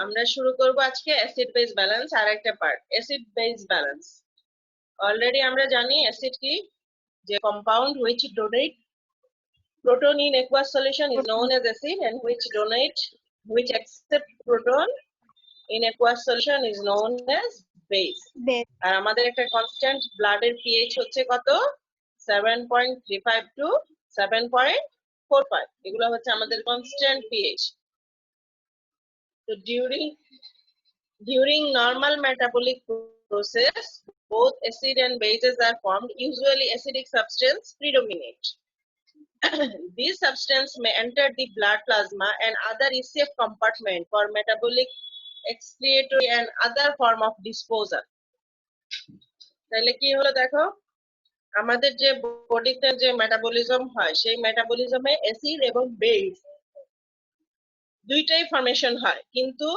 আমরা শুরু করব আজকে অ্যাসিড বেস ব্যালেন্স আর একটা part acid base balance. Already আমরা জানি অ্যাসিড কি, যে compound which donate proton in aqueous solution is known as acid, and which accept proton in aqueous solution is known as base. আর আমাদের একটা constant ব্লাডের pH হচ্ছে কত, 7.35 টু 7.45, এগুলো হচ্ছে আমাদের কনস্ট্যান্ট পিএইচ। তো during normal metabolic process, both acid and bases are formed. Usually acidic substance predominate. These substances may enter the blood plasma and other ECF compartment for metabolic, excretory and other form of disposal. তাহলে কি হলো দেখো, আমাদের যে বডিতে যে metabolism হয় সেই মেটাবলিজমে অ্যাসিড এবং বেস দুইটাই ফর্মেশন হয়, কিন্তু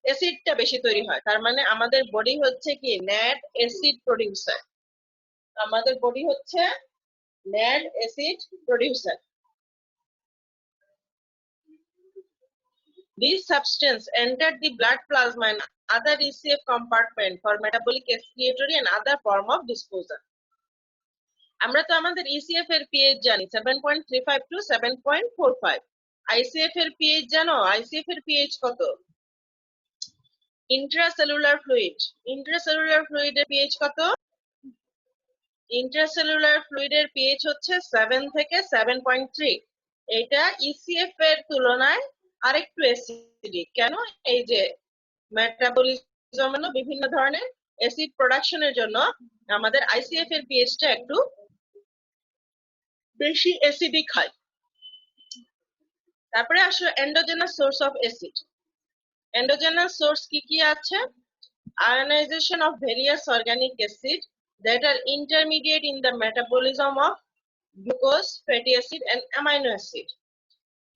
অ্যাসিডটা বেশি তৈরি হয়। তার মানে আমাদের বডি হচ্ছে কি নেট অ্যাসিড প্রোডিউসার, আমাদের বডি হচ্ছে net acid producer. These substances enter the blood plasma and other ECF compartment for metabolic, excretory and other form of disposal. আমরা তো আমাদের ECF এর pH জানি 7.35 to 7.45। ICF এর pH জানো? ICF এর pH কত? ইন্ট্রাসেলুলার ফ্লুইড, ইন্ট্রাসেলুলার ফ্লুইডের pH কত? ইন্ট্রাসেলুলার ফ্লুইডের pH হচ্ছে 7 থেকে 7.3। এটা ECF এর তুলনায় আরেকটু অ্যাসিডিক। কেন? এই যে মেটাবলিজম বিভিন্ন ধরনের অ্যাসিড প্রোডাকশনের জন্য আমাদের ICF এর pHটা একটু বেশি অ্যাসিডিক হয়। তারপরে আসো endogenous source of acid. Endogenous source কি কি আছে? Ionization of various organic acids that are intermediate in the metabolism of glucose, fatty acid and amino acid.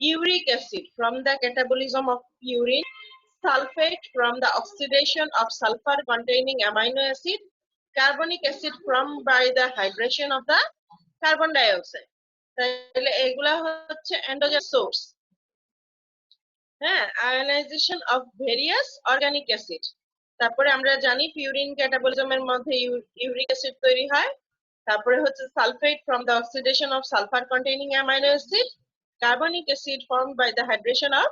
Uric acid from the catabolism of urine, sulfate from the oxidation of sulfur containing amino acid, carbonic acid formed by the hydration of the carbon dioxide. তাহলে এগুলা হচ্ছে endogenous source. হ্যাঁ, ionisation of various organic acid. তারপরে আমরা জানি purine ক্যাটাবলিজমের মধ্যে uric acid তৈরি হয়। তারপরে হচ্ছে sulphate from the oxidation of sulphur containing amino acid, carbonic acid formed by the hydration of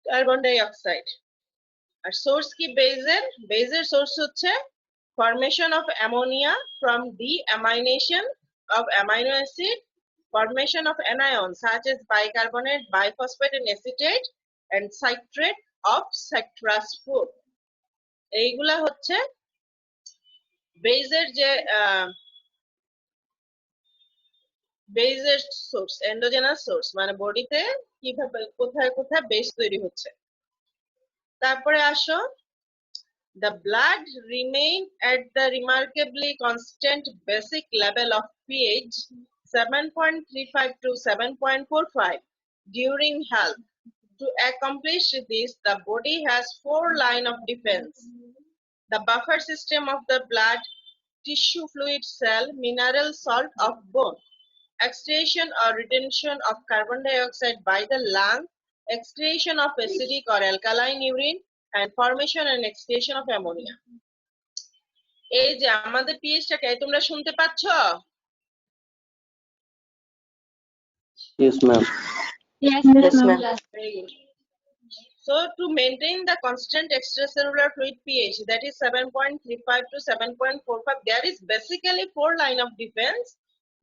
carbon dioxide. আর সোর্স কি বেজের? বেজের সোর্স হচ্ছে formation of ammonia from deamination of amino acid, formation of anions such as bicarbonate, biphosphate and acetate and citrate of citrus food. এইগুলা হচ্ছে বেজের যে বেজের সোর্স, এন্ডোজেনাস সোর্স, মানে বডিতে কিভাবে কোথায় কোথায় বেস তৈরি হচ্ছে। তারপরে আসো, the blood remain at the remarkably constant basic level of pH 7.35 to 7.45 during health. To accomplish this, the body has 4 lines of defense: the buffer system of the blood, tissue, fluid, cell, mineral salt of bone, excretion or retention of carbon dioxide by the lung, excretion of acidic or alkaline urine, and formation and excretion of ammonia. এই যে আমাদের পিএইচটাকে তোমরা শুনতে পাচ্ছ? Yes, ma'am. Yes, ma'am. Very good. So to maintain the constant extracellular fluid pH, that is 7.35 to 7.45, there is basically 4 lines of defense.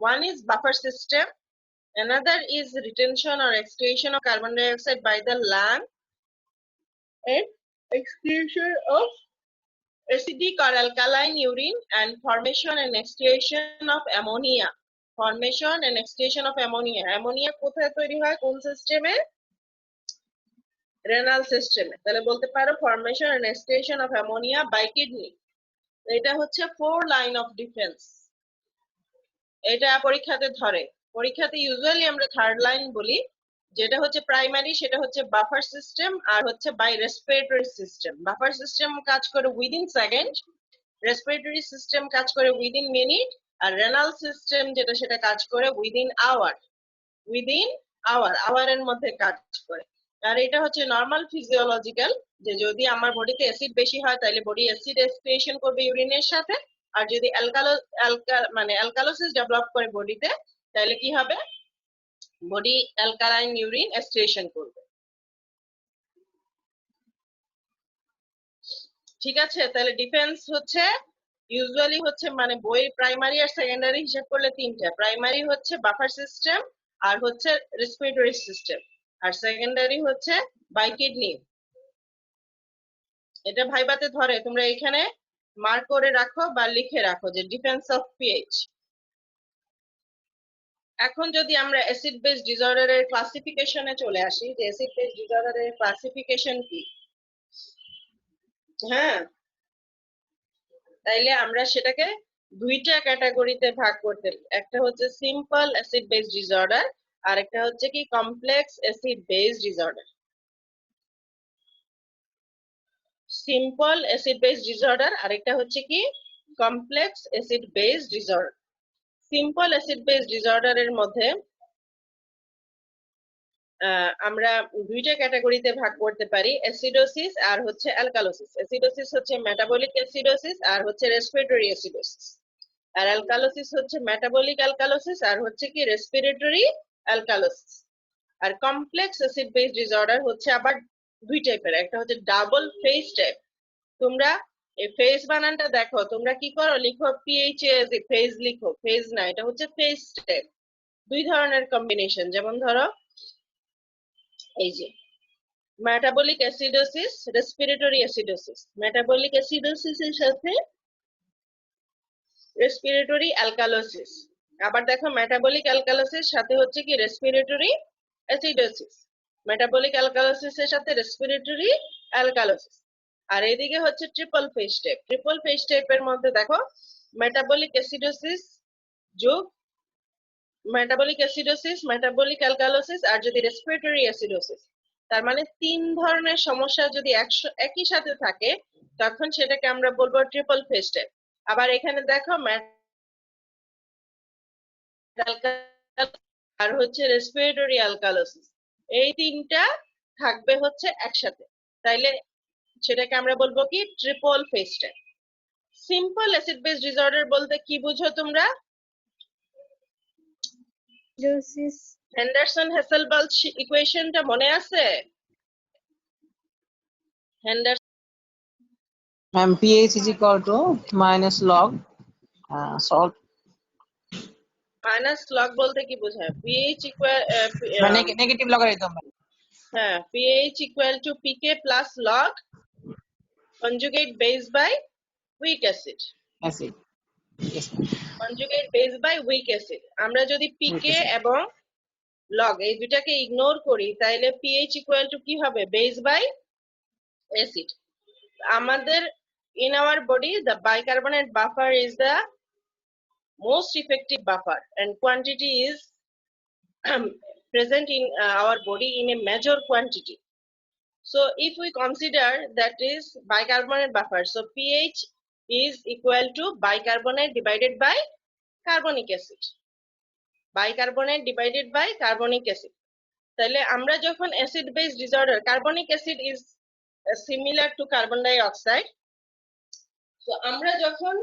One is buffer system, another is retention or excretion of carbon dioxide by the lung, and excretion of acidic or alkaline urine, and formation and excretion of ammonia. Formation and excretion of ammonia. Ammonia কোথায় তৈরি হয়? কোন সিস্টেমে? Renal সিস্টেমে। তাহলে বলতে পারো formation and excretion of ammonia by kidney. এটা হচ্ছে 4 লাইন অফ ডিফেন্স। এটা পরীক্ষাতে ধরে, পরীক্ষাতে ইউজুয়ালি আমরা থার্ড লাইন বলি, যেটা হচ্ছে প্রাইমারি, সেটা হচ্ছে বাফার সিস্টেম আর হচ্ছে by respiratory system. Buffer system কাজ করে উইদিন সেকেন্ড, রেসপিরেটরি সিস্টেম কাজ করে উইদিন মিনিট, আর রেনাল সিস্টেম যেটা সেটা কাজ করে উইদিন আওয়ার, আওয়ারের মধ্যে কাজ করে। আর এটা হচ্ছে নর্মাল ফিজিওলজিক্যাল, যে যদি আমার বডিতে অ্যাসিড বেশি হয় তাহলে বডি অ্যাসিড এক্সক্রিয়েশন করবে ইউরিনের সাথে, আর যদি অ্যালকালোসিস ডেভেলপ করে বডিতে তাহলে কি হবে, বডি অ্যালকালাইন ইউরিন এক্সক্রিয়েশন করবে। ঠিক আছে, তাহলে ডিফেন্স হচ্ছে ইউজুয়ালি হচ্ছে মানে বইয়ের প্রাইমারি আর সেকেন্ডারি হিসাব করলে তিনটা। প্রাইমারি হচ্ছে বাফার সিস্টেম, আর হচ্ছে রেসপিরেটরি সিস্টেম, আর সেকেন্ডারি হচ্ছে বাইকিডনি। এটা ভাইবাতে ধরে, তোমরা এখানে মার্ক করে রাখো বা লিখে রাখো যে ডিফেন্স অফ পিএইচ। এখন যদি আমরা অ্যাসিড বেস ডিসঅর্ডারের ক্লাসিফিকেশনে চলে আসি, যে অ্যাসিড বেস ডিসঅর্ডারের ক্লাসিফিকেশন কি, হ্যাঁ, তাইলে আমরা সেটাকে দুইটা ক্যাটাগরিতে ভাগ করতে, একটা হচ্ছে সিম্পল অ্যাসিড বেস ডিসঅর্ডার, আর একটা হচ্ছে কি complex acid base disorder. Simple acid base disorder আর একটা হচ্ছে কি complex acid base disorder. Simple acid base ডিসঅর্ডারের মধ্যে আমরা দুইটা ক্যাটাগরিতে ভাগ করতে পারি, অ্যাসিডোসিস আর হচ্ছে অ্যালকালোসিস। অ্যাসিডোসিস হচ্ছে মেটাবলিক অ্যাসিডোসিস আর হচ্ছে রেসপিরেটরি অ্যাসিডোসিস, আর অ্যালকালোসিস হচ্ছে মেটাবলিক অ্যালকালোসিস আর হচ্ছে কি রেসপিরেটরি অ্যালকালোসিস। আর কমপ্লেক্স অ্যাসিড বেস ডিসঅর্ডার হচ্ছে আবার দুই টাইপের, একটা হচ্ছে ডাবল ফেজ টাইপ। তোমরা এই ফেজ বানানটা দেখো, তোমরা কি করো, লিখো পিএইচএস, ফেজ লিখো, ফেজ না, এটা হচ্ছে ফেজ টাইপ। দুই ধরনের কম্বিনেশন, যেমন ধরো এই যে metabolic acidosis, respiratory acidosis. Metabolic acidosis এর সাথে রেসপিরেটরি অ্যালকালোসিস। আবার দেখো মেটাবলিক অ্যালকালোসিস সাথে হচ্ছে কি রেসপিরেটরি অ্যাসিডোসিস। মেটাবলিক অ্যালকালোসিস এর সাথে রেসপিরেটরি অ্যালকালোসিস। আর এদিকে হচ্ছে triple phase type. Triple phase টাইপের মধ্যে দেখো মেটাবলিক অ্যাসিডোসিস যোগ মেটাবলিক অ্যাসিডোসিস, মেটাবলিক অ্যালকালোসিস, আর যদি রেসপিরেটরি অ্যাসিডোসিস, তার মানে তিন ধরনের সমস্যা যদি একই সাথে থাকে তখন সেটাকে আমরা বলবো ট্রিপল ফেজ টাইপ। আবার এখানে দেখো আর হচ্ছে রেসপিরেটরি অ্যালকালোসিস, এই তিনটা থাকবে হচ্ছে একসাথে, তাইলে সেটাকে আমরা বলবো কি triple phase type. Simple acid base disorder বলতে কি বুঝো তোমরা? হেন্ডারসন হেসেলবাল্ট ইকুয়েশনটা মনে আছে? Ma'am, pH is equal to minus log salt. Minus log বলতে কি বোঝায়? পিএইচ ইকুয়াল মানে নেগেটিভ লগারিদম। হ্যাঁ, pH equal to pK plus log conjugate base by weak acid. Acid, yes ma'am. Conjugate base by weak acid. আমরা যদি পিকে এবং log এই দুটাকে ইগনোর করি তাহলে পিএইচ ইকুয়াল টু কি হবে? Base by acid. আমাদের in our body the bicarbonate buffer is the most effective buffer and quantity is present in our body in a major quantity. So if we consider that is bicarbonate buffer, so pH is equal to bicarbonate divided by carbonic acid. Bicarbonate divided by carbonic acid. তাহলে আমরা যখন acid base disorder, carbonic acid is similar to carbon dioxide. তো আমরা যখন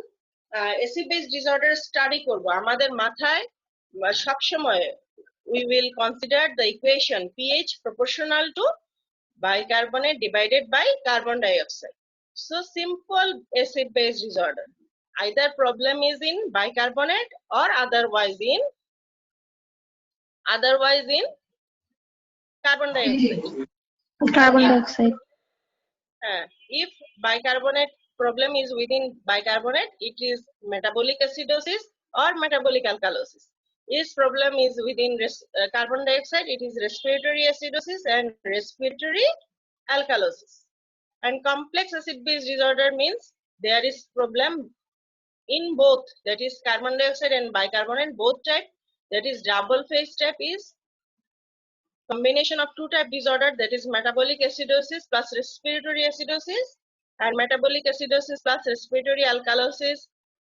acid base disorder study করব, আমাদের মাথায় সবসময় we will consider the equation pH proportional to bicarbonate divided by carbon dioxide. So simple acid base disorder, either problem is in bicarbonate or otherwise in carbon dioxide. Carbon dioxide. If bicarbonate problem is within bicarbonate, it is metabolic acidosis or metabolic alkalosis. If problem is within carbon dioxide, it is respiratory acidosis and respiratory alkalosis. And complex acid base disorder means there is problem in both, that is carbon dioxide and bicarbonate, both type, that is double phase type is combination of two type disorder, that is metabolic acidosis plus respiratory acidosis, and metabolic acidosis plus respiratory alkalosis,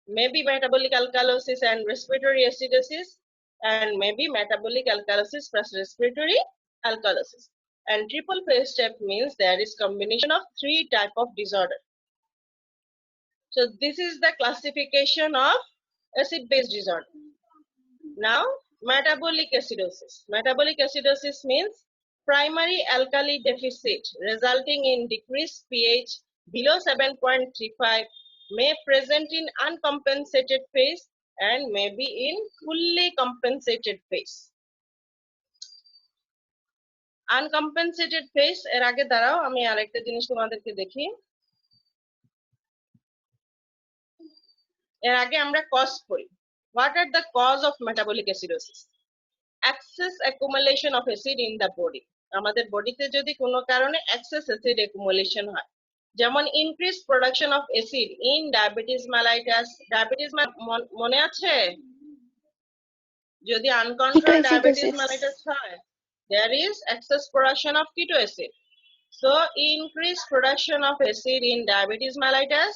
maybe metabolic alkalosis and respiratory acidosis, and maybe metabolic alkalosis plus respiratory alkalosis. and triple phase step means there is combination of 3 type of disorder. So this is the classification of acid base disorder. Now metabolic acidosis. Metabolic acidosis means primary alkali deficit resulting in decreased pH below 7.35 may present in uncompensated phase and may be in fully compensated phase. Uncompensated phase এর আগে দাঁড়াও আমি আরেকটা জিনিস তোমাদেরকে দেখি। এর আগে আমরা কজ পড়ি। What are the cause of metabolic acidosis? Excess accumulation of acid in the body. আমাদের বডিতে যদি কোনো কারণে excess acid accumulation হয়, যেমন increased production of acid in diabetes mellitus. Diabetes মনে আছে? যদি uncontrolled diabetes mellitus হয়, there is excess production of keto acid. So increased production of acid in diabetes mellitus,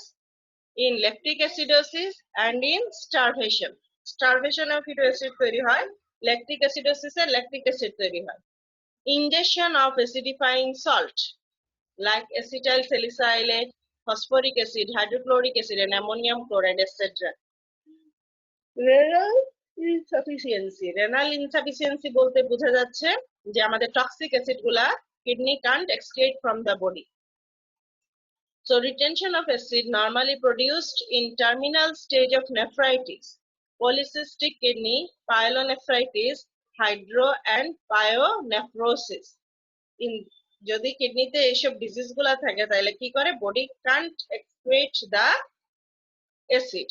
in lactic acidosis and in starvation. Starvation of keto acid তৈরি হয়, lactic acidosis এ lactic acid তৈরি হয়. Ingestion of acidifying salt like acetyl salicylate, phosphoric acid, hydrochloric acid and ammonium chloride etc. Renal insufficiency. Renal insufficiency বলতে বোঝা যাচ্ছে যে আমাদের toxic acid গুলা kidney can't excrete from the body. So retention of acid normally produced in terminal stage of nephritis, polycystic kidney, pyelonephritis, hydro and pyonephrosis. In যদি কিডনিতে এইসব disease গুলা থাকে তাহলে কি করে body can't excrete the acid.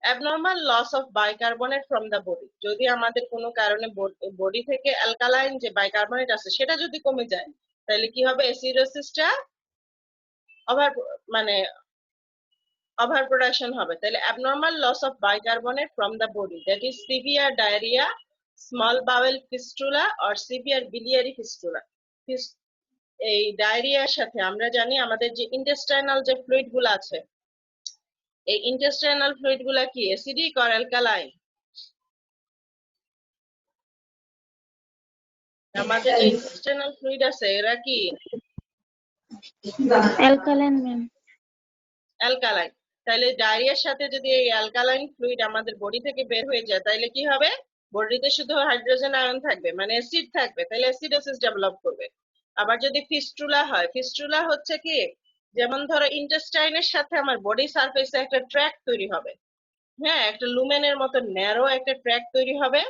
Abnormal loss of bicarbonate from the body. যদি আমাদের কোনো কারণে বডি থেকে অ্যালকালাইন যে বাইকার্বনেট আছে সেটা যদি কমে যায় তাহলে কি হবে অ্যাসিডোসিসটা ওভার প্রোডাকশন হবে। তাহলে abnormal loss of bicarbonate from the body, that is severe diarrhea, small bowel fistula or severe biliary fistula. এই ডায়রিয়ার সাথে আমরা জানি আমাদের যে ইন্টেস্টাইনাল যে ফ্লুইড গুলো আছে, এই ইন্টেস্টাইনাল ফ্লুইড গুলা কি অ্যাসিডিক অর অ্যালকালাইন? আমাদের যে ইন্টেস্টাইনাল ফ্লুইড আছে এরা কি অ্যালকালাইন ম্যাম। অ্যালকালাইন। তাহলে ডায়রিয়ার সাথে যদি এই অ্যালকালাইন ফ্লুইড আমাদের বডি থেকে বের হয়ে যায় তাহলে কি হবে বডিতে শুধু হাইড্রোজেন আয়ন থাকবে মানে অ্যাসিড থাকবে, তাহলে অ্যাসিডোসিস ডেভেলপ করবে। আবার যদি ফিস্টুলা হয়, ফিস্টুলা হচ্ছে কি যেমন ধরো ইন্টেস্টাইনের সাথে আমার বডি সারফেসে একটা ট্র্যাক তৈরি হবে, হ্যাঁ একটা লুমেনের মতো ন্যারো একটা ট্র্যাক তৈরি হবে।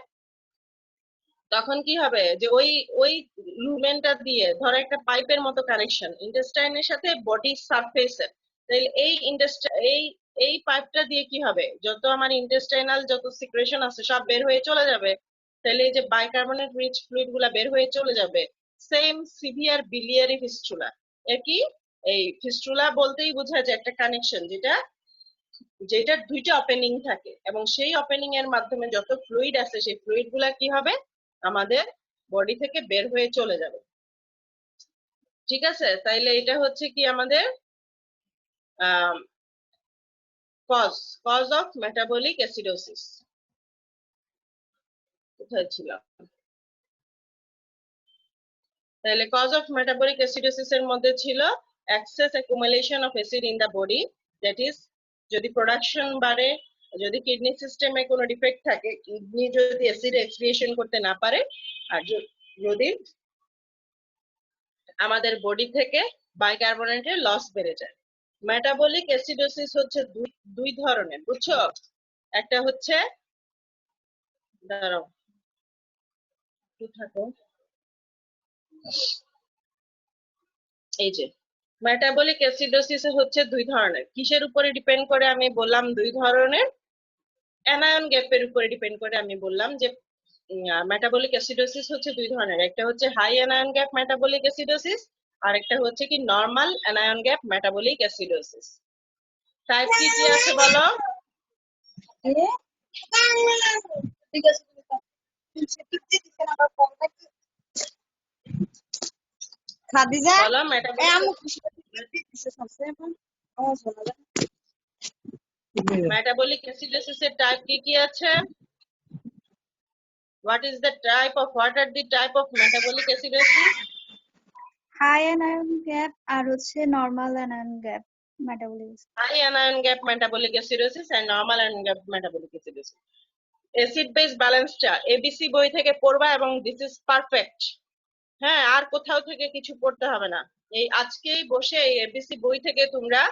তখন কি হবে যে ওই লুমেনটা দিয়ে ধরো একটা পাইপের মতো কানেকশন ইন্টেস্টাইনের সাথে বডি সারফেসের, তাহলে এই পাইপটা দিয়ে কি হবে যত আমার ইন্টেস্টাইনাল যত সিক্রেশন আছে সব বের হয়ে চলে যাবে, তাহলে এই যে বাইকার্বনেট রিচ ফ্লুইড গুলা বের হয়ে চলে যাবে। সেম সিভিয়ার বিলিয়ারি ফিস্টুলা, একই এই ফিস্টুলা বলতেই বোঝায় যে একটা কানেকশন যেটা দুইটা ওপেনিং থাকে এবং সেই ওপেনিং এর মাধ্যমে যত ফ্লুইড আছে সেই ফ্লুইড গুলা কি হবে আমাদের বডি থেকে বের হয়ে চলে যাবে। ঠিক আছে, তাইলে এটা হচ্ছে কি আমাদের কজ অফ মেটাবলিক অ্যাসিডোসিস। কোথায় ছিল? তাহলে কজ অফ মেটাবলিক অ্যাসিডোসিস এর মধ্যে ছিল excess accumulation of acid in the body, that is যদি প্রোডাকশন বাড়ে, যদি কিডনি সিস্টেমে কোনো ডিফেক্ট থাকে, কিডনি যদি অ্যাসিড এক্সক্রিয়েশন করতে না পারে, আর যদি আমাদের বডি থেকে বাইকার্বনেটের লস বেড়ে যায়। মেটাবলিক অ্যাসিডোসিস হচ্ছে দুই ধরনের, বুঝছো? একটা হচ্ছে দাঁড়াও কি থাকো এই যে মেটাবলিক অ্যাসিডোসিস হচ্ছে দুই ধরনের। কিসের উপরে ডিপেন্ড করে আমি বললাম দুই ধরনের? অ্যানায়ন গ্যাপের উপরে ডিপেন্ড করে আমি বললাম যে মেটাবলিক অ্যাসিডোসিস হচ্ছে দুই ধরনের, একটা হচ্ছে high anion gap metabolic acidosis আর একটা হচ্ছে কি normal anion gap metabolic acidosis. Type কি কি আছে বলো? বলো মেটাবলিক অ্যাসিডোসিস এর টাইপ কি কি আছে? What are the type of metabolic acidosis? High anion gap আর হচ্ছে normal anion gap metabolism. high anion gap metabolic acidosis and normal anion gap metabolic acidosis. Acid base ব্যালেন্সটা এবিসি বই থেকে পড়বা এবং দিস ইজ পারফেক্ট। হ্যাঁ, আর কোথাও থেকে কিছু পড়তে হবে না, এই আজকেই বসে এই এবিসি বই থেকে তোমরা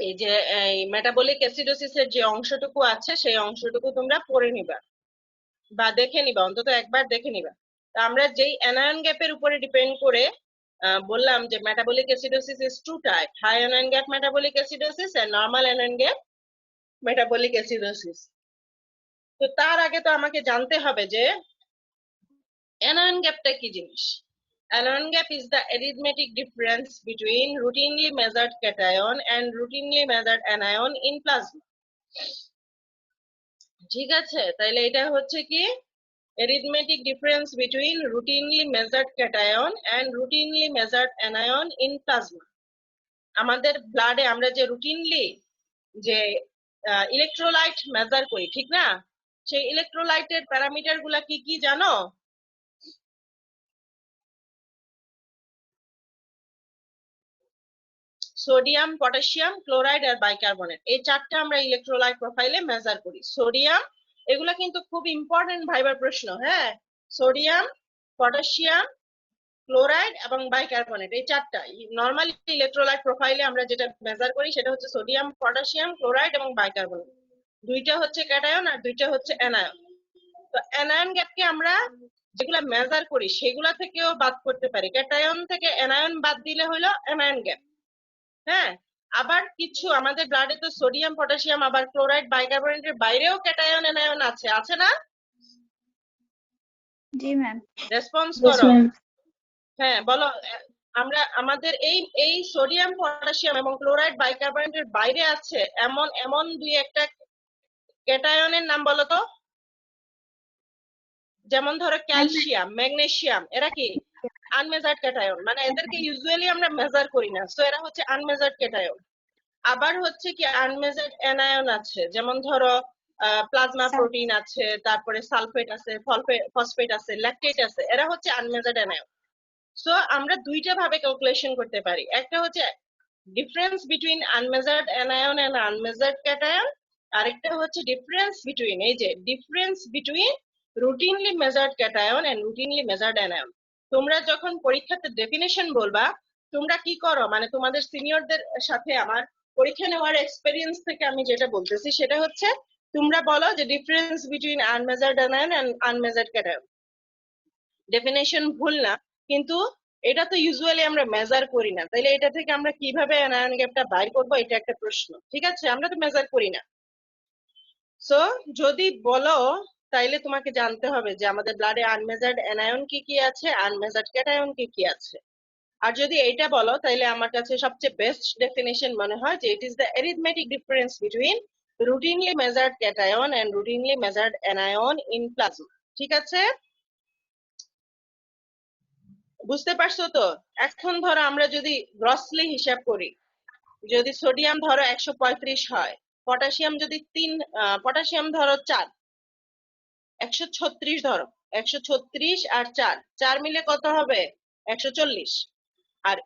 এই যে এই মেটাবলিক অ্যাসিডোসিসের যে অংশটুকু আছে সেই অংশটুকু তোমরা পড়ে নিবা বা দেখে নিবা, অন্তত একবার দেখে নিবা। তা আমরা যেই অ্যানায়ন গ্যাপের উপরে ডিপেন্ড করে বললাম যে metabolic acidosis is two type, high anion gap metabolic acidosis and normal anion gap metabolic acidosis. তো তার আগে তো আমাকে জানতে হবে যে anion গ্যাপটা কি জিনিস। anion gap is the arithmetic difference between routinely measured cation and routinely measured anion in plasma. ঠিক আছে, তাইলে এটা হচ্ছে কি arithmetic difference between routinely measured cation and routinely measured anion in plasma. আমাদের ব্লাডে আমরা যে রুটিনলি যে ইলেকট্রোলাইট মেজার করি, ঠিক না, সেই ইলেকট্রোলাইটের প্যারামিটার গুলা কি কি জানো? সোডিয়াম, পটাশিয়াম, ক্লোরাইড আর বাইকার্বনেট, এই চারটা আমরা ইলেকট্রোলাইট প্রোফাইলে মেজার করি। সোডিয়াম, এগুলা কিন্তু খুব ইম্পর্টেন্ট ভাইবার প্রশ্ন। হ্যাঁ, সোডিয়াম, পটাশিয়াম, ক্লোরাইড এবং বাইকার্বনেট, এই চারটা নরমালি ইলেকট্রোলাইট প্রোফাইলে আমরা যেটা মেজার করি সেটা হচ্ছে সোডিয়াম, পটাশিয়াম, ক্লোরাইড এবং বাইকার্বনেট। দুইটা হচ্ছে ক্যাটায়ন আর দুইটা হচ্ছে অ্যানায়ন। তো অ্যানায়ন গ্যাপকে আমরা যেগুলা মেজার করি সেগুলা থেকেও বাদ করতে পারি, ক্যাটায়ন থেকে অ্যানায়ন বাদ দিলে হলো অ্যানায়ন গ্যাপ। হ্যাঁ, আবার কিছু আমাদের ব্লাডে তো সোডিয়াম, পটাশিয়াম, আবার ক্লোরাইড, বাইকার্বনেটের বাইরেও ক্যাটায়ন অ্যানায়ন আছে, আছে না? জি ম্যাম। রেসপন্স Yes, করো। ma'am. হ্যাঁ বলো, আমরা আমাদের এই সোডিয়াম, পটাশিয়াম এবং ক্লোরাইড, বাইকার্বনেটের বাইরে আছে এমন এমন দুই একটা ক্যাটায়নের নাম বলো তো। যেমন ধরো ক্যালসিয়াম, ম্যাগনেসিয়াম, এরা কি আনমেজার্ড ক্যাটায়ন, মানে এদেরকে ইউজুয়ালি আমরা মেজার করি না, সো এরা হচ্ছে আনমেজার্ড ক্যাটায়ন। আবার হচ্ছে কি আনমেজার্ড অ্যানায়ন আছে, যেমন ধরো প্লাজমা প্রোটিন আছে, তারপরে সালফেট আছে, ফসফেট আছে, ল্যাকটেট আছে, এরা হচ্ছে আনমেজার্ড অ্যানায়ন। সো আমরা দুইটা ভাবে ক্যালকুলেশন করতে পারি, একটা হচ্ছে difference between unmeasured anion and unmeasured cation, আরেকটা হচ্ছে ডিফারেন্স বিটুইন, এই যে difference between routinely measured cation and routinely measured anion. তোমরা যখন পরীক্ষাতে ডেফিনেশন বলবা, তোমরা কি করো, মানে তোমাদের সিনিয়রদের সাথে আমার পরীক্ষা নেওয়ার এক্সপেরিয়েন্স থেকে আমি যেটা বলতেছি সেটা হচ্ছে তোমরা বলো যে difference between unmeasured anion and unmeasured cation. Definition ভুল না, কিন্তু এটা তো ইউজুয়ালি আমরা মেজার করি না, তাইলে এটা থেকে আমরা কিভাবে অ্যানায়ন গ্যাপটা বাইর করবো, এটা একটা প্রশ্ন। ঠিক আছে, আমরা তো মেজার করি না। সো যদি বলো তাইলে তোমাকে জানতে হবে যে আমাদের ব্লাডে আনমেজার্ড অ্যানায়ন কি কি আছে, আনমেজার্ড ক্যাটায়ন কি কি আছে। আর যদি এইটা বলো তাইলে আমার কাছে সবচেয়ে বেস্ট ডেফিনেশন মনে হয় যে it is the arithmetic difference between routinely measured cation and routinely measured anion in plasma. ঠিক আছে, বুঝতে পারছো তো? এখন ধরো আমরা যদি গ্রসলি হিসাব করি, যদি সোডিয়াম ধরো 135 হয়, পটাশিয়াম যদি 3, পটাশিয়াম ধরো 4, 136 ধরো, 136 আর 4, 4 মিলে কত হবে? 140। আর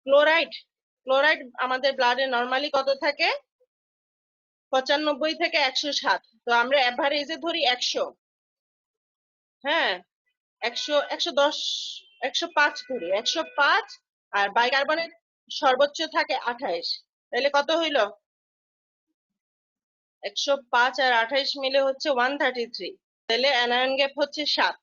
ক্লোরাইড, ক্লোরাইড আমাদের ব্লাডে নরমালি কত থাকে? 95 থেকে 107। তো আমরা এভারেজে ধরি 100। হ্যাঁ, 100, 110, 105 ধরি, 105। আর বাইকার্বনেট সর্বোচ্চ থাকে 28, তাহলে কত হইল? 105 আর 28 মিলে হচ্ছে 133, তাহলে অ্যানায়ন গ্যাপ হচ্ছে 7।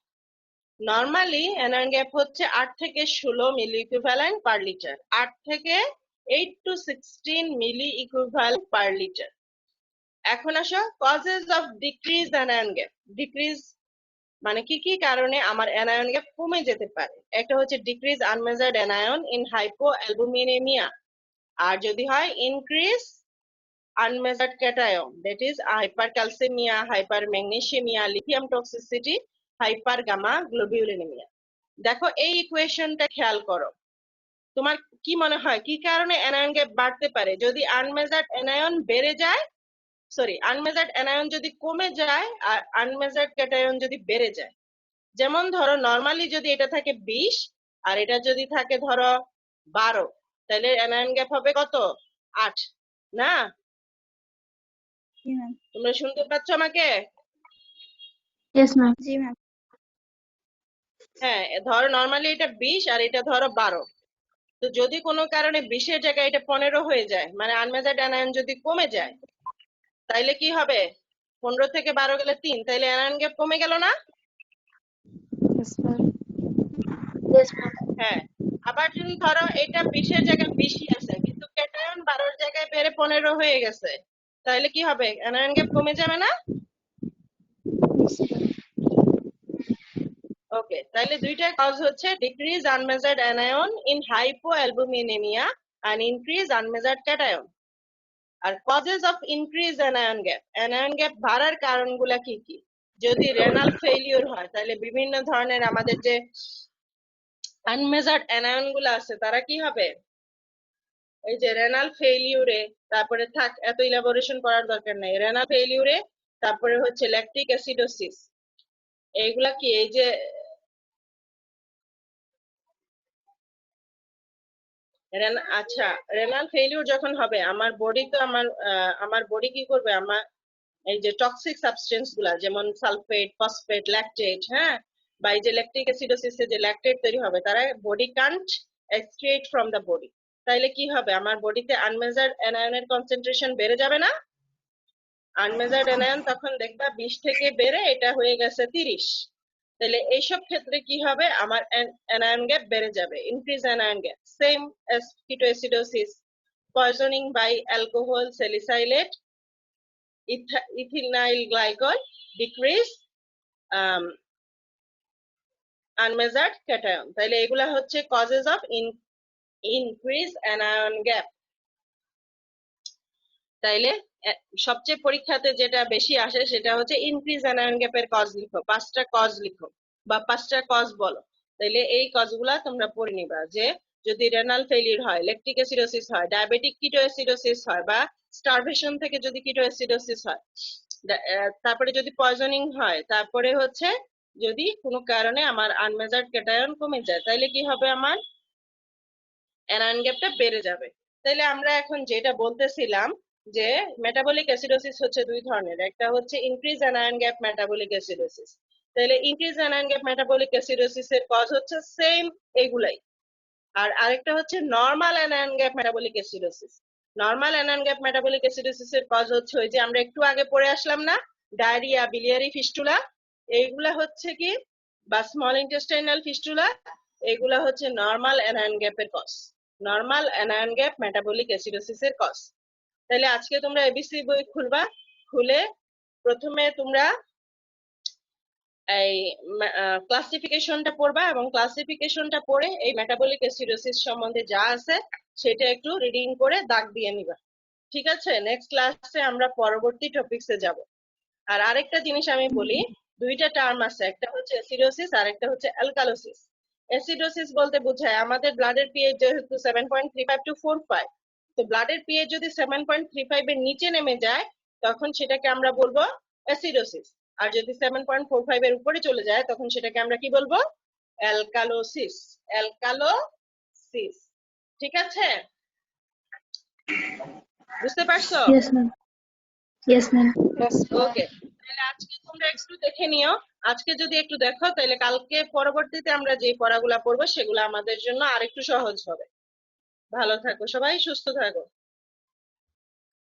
নরমালি অ্যানায়ন গ্যাপ হচ্ছে 8 থেকে 16 মিলি ইকুইভ্যালেন্ট পার লিটার, 8 থেকে 8 to 16 milli equivalent per litre. এখন আসো causes of decrease anion gap. Decrease মানে কি কি কারণে আমার অ্যানায়ন গ্যাপ কমে যেতে পারে? একটা হচ্ছে decrease unmeasured anion in hypoalbuminaemia, আর যদি হয় increase unmeasured cation, that is hypercalcemia, hypermagnesiemia, lithium toxicity, hypergamma globulinemia. দেখো এই ইকুয়েশনটা খেয়াল করো, তোমার কি মনে হয় কি কারণে অ্যানায়ন গ্যাপ বাড়তে পারে? যদি আনমেজার্ড অ্যানায়ন বেড়ে যায়, সরি আনমেজার্ড অ্যানায়ন যদি কমে যায় আর আনমেজার্ড ক্যাটায়ন যদি বেড়ে যায়। যেমন ধরো নরমালি যদি এটা থাকে 20 আর এটা যদি থাকে ধরো 12, তাহলে অ্যানায়ন গ্যাপ হবে কত? 8 না? জি ম্যাম। তোমরা শুনতে পাচ্ছ আমাকে? Yes, ma'am. জি ম্যাম। হ্যাঁ, ধরো নর্মালি এটা 20 আর এটা ধরো 12। তো যদি কোনো কারণে 20-এর জায়গায় এটা 15 হয়ে যায়, মানে আনমেজার্ড অ্যানায়ন যদি কমে যায়, তাইলে কি হবে? 15 থেকে 12 গেলে 3, তাইলে অ্যানায়ন গ্যাপ কমে গেল না? Yes, ma'am. Yes, ma'am. হ্যাঁ। আবার যদি ধরো এটা 20-এর জায়গায় 20ই আছে, কিন্তু ক্যাটায়ন 12-এর জায়গায় বেড়ে 15 হয়ে গেছে, তাহলে কি হবে? অ্যানায়ন গ্যাপ কমে যাবে না? Yes, ma'am. ওকে, তাহলে দুইটা কজ হচ্ছে decrease unmeasured anion in hypoalbuminaemia and increase unmeasured cation. আর causes of increase anion gap বাড়ার কারণগুলা কি কি? যদি রেনাল ফেইলিউর হয়, তাহলে বিভিন্ন ধরনের আমাদের যে আনমেজার্ড অ্যানায়ন গুলো আছে তারা কি হবে? এই যে রেনাল ফেইলিউরে, তারপরে থাক এত ইলাবোরেশন করার দরকার নেই, রেনাল ফেইলিউরে, তারপরে হচ্ছে ল্যাকটিক অ্যাসিডোসিস, এইগুলা কি এই যে আচ্ছা, রেনাল ফেইলিউর যখন হবে আমার বডি তো আমার বডি কি করবে? আমার এই যে টক্সিক সাবস্টেন্স গুলা যেমন সালফেট, ফসফেট, ল্যাকটেট, হ্যাঁ, বা এই যে ল্যাকটিক অ্যাসিডোসিসে যে ল্যাকটেট তৈরি হবে, তারা body can't excrete from the body. তাইলে কি হবে? আমার বডিতে আনমেজার্ড অ্যানায়নের কনসেন্ট্রেশন বেড়ে যাবে না? আনমেজার্ড অ্যানায়ন তখন দেখবা 20 থেকে বেড়ে এটা হয়ে গেছে 30। তাহলে এইসব ক্ষেত্রে কি হবে? আমার অ্যানায়ন গ্যাপ বেড়ে যাবে, increase anion gap, same as ketoacidosis, poisoning by alcohol, salicylate, ethinyl glycol, decrease unmeasured cation. তাহলে এগুলা হচ্ছে causes of increase anion gap. তাইলে সবচেয়ে পরীক্ষাতে যেটা বেশি আসে সেটা হচ্ছে ইনক্রিজ অ্যানায়ন গ্যাপের কজ লিখো, 5টা কজ লিখো বা 5টা কজ বলো। তাইলে এই কজগুলা তোমরা পড়ে নিবা, যে যদি রেনাল ফেইলিউর হয়, ল্যাকটিক অ্যাসিডোসিস হয়, ডায়াবেটিক কিটোএসিডোসিস হয়, বা স্টারভেশন থেকে যদি কিটোএসিডোসিস হয়, তারপরে যদি পয়জনিং হয়, তারপরে হচ্ছে যদি কোনো কারণে আমার আনমেজার্ড ক্যাটায়ন কমে যায়, তাইলে কি হবে? আমার অ্যানায়ন গ্যাপটা বেড়ে যাবে। তাইলে আমরা এখন যেটা বলতেছিলাম যে মেটাবলিক অ্যাসিডোসিস হচ্ছে দুই ধরনের, একটা হচ্ছে increase anion gap metabolic acidosis. তাহলে increase anion gap metabolic acidosis এর কজ হচ্ছে সেম এগুলাই, আর আরেকটা হচ্ছে normal anion gap metabolic acidosis. Normal anion gap metabolic acidosis এর কজ হচ্ছে ওই যে আমরা একটু আগে পড়ে আসলাম না, ডায়রিয়া, বিলিয়ারি ফিস্টুলা, এইগুলা হচ্ছে কি, বা স্মল ইন্টেস্টাইনাল ফিস্টুলা, এগুলা হচ্ছে নরমাল অ্যানায়ন গ্যাপের cause, normal anion gap metabolic acidosis এর কজ। তাহলে আজকে তোমরা এবিসি বই খুলবা, খুলে প্রথমে তোমরা এই ক্লাসিফিকেশনটা পড়বা, এবং ক্লাসিফিকেশনটা পড়ে এই মেটাবলিক অ্যাসিডোসিস সম্বন্ধে যা আছে সেটা একটু রিডিং করে দাগ দিয়ে নিবা, ঠিক আছে? নেক্সট ক্লাসে আমরা পরবর্তী টপিকসে যাব। আর আরেকটা জিনিস আমি বলি, দুইটা টার্ম আছে, একটা হচ্ছে অ্যাসিডোসিস আর একটা হচ্ছে অ্যালকালোসিস। অ্যাসিডোসিস বলতে বোঝায় আমাদের ব্লাডের পিএইচ যেহেতু 7.35 to 45, তো ব্লাডের পিএইচ যদি 7.35 এর নিচে নেমে যায় তখন সেটাকে আমরা বলবো অ্যাসিডোসিস, আর যদি 7.45 এর উপরে চলে যায় তখন সেটাকে আমরা কি বলবো? অ্যালকালোসিস। অ্যালকালোসিস, ঠিক আছে? বুঝতে পারছো? Yes, ma'am. Yes, ma'am. ওকে, তাহলে আজকে তোমরা একটু দেখে নিও, আজকে যদি একটু দেখো তাহলে কালকে পরবর্তীতে আমরা যে পড়াগুলা পড়বো সেগুলো আমাদের জন্য আরেকটু সহজ হবে। ভালো থাকো সবাই, সুস্থ থাকো।